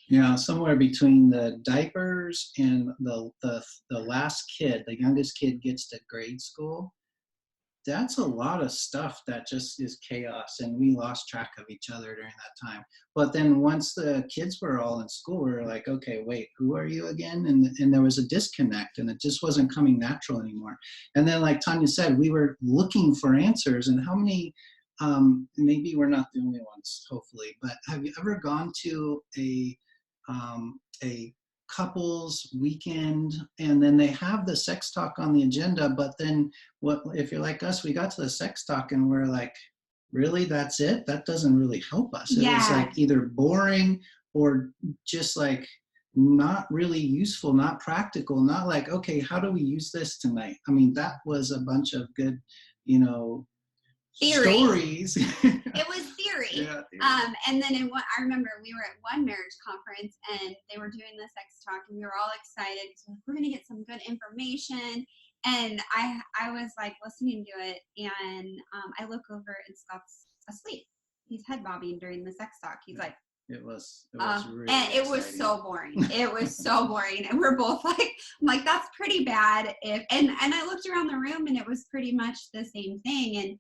Yeah, somewhere between the diapers and the last kid, the youngest kid gets to grade school. That's a lot of stuff that just is chaos, and we lost track of each other during that time. But then once the kids were all in school, we were like, okay, wait, who are you again? And there was a disconnect, and it just wasn't coming natural anymore. And then, like Tawnya said, we were looking for answers. And how many, maybe we're not the only ones, hopefully, but have you ever gone to a couples weekend, and then they have the sex talk on the agenda, but then what if you're like us, we got to the sex talk and we're like, really, that's it? That doesn't really help us. It was like either boring or just like not really useful, not practical, not like, okay, how do we use this tonight? I mean, that was a bunch of good, stories. It was theory. Yeah, and then I remember we were at one marriage conference and they were doing the sex talk and we were all excited. So we're going to get some good information. And I was like listening to it, and I look over and Scott's asleep. He's head bobbing during the sex talk. He's like, it was really and it was so boring. It was so boring. And we're both like, I'm like, that's pretty bad. And I looked around the room and it was pretty much the same thing.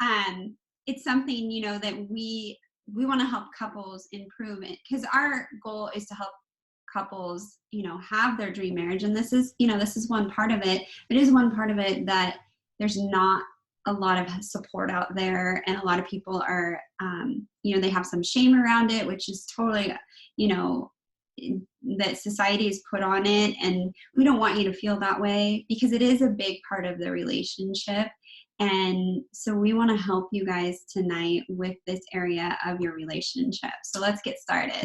And it's something, that we want to help couples improve it, because our goal is to help couples, have their dream marriage. And this is one part of it. It is one part of it that there's not a lot of support out there, and a lot of people are, they have some shame around it, which is totally, that society has put on it. And we don't want you to feel that way, because it is a big part of the relationship. And so we want to help you guys tonight with this area of your relationship. So let's get started.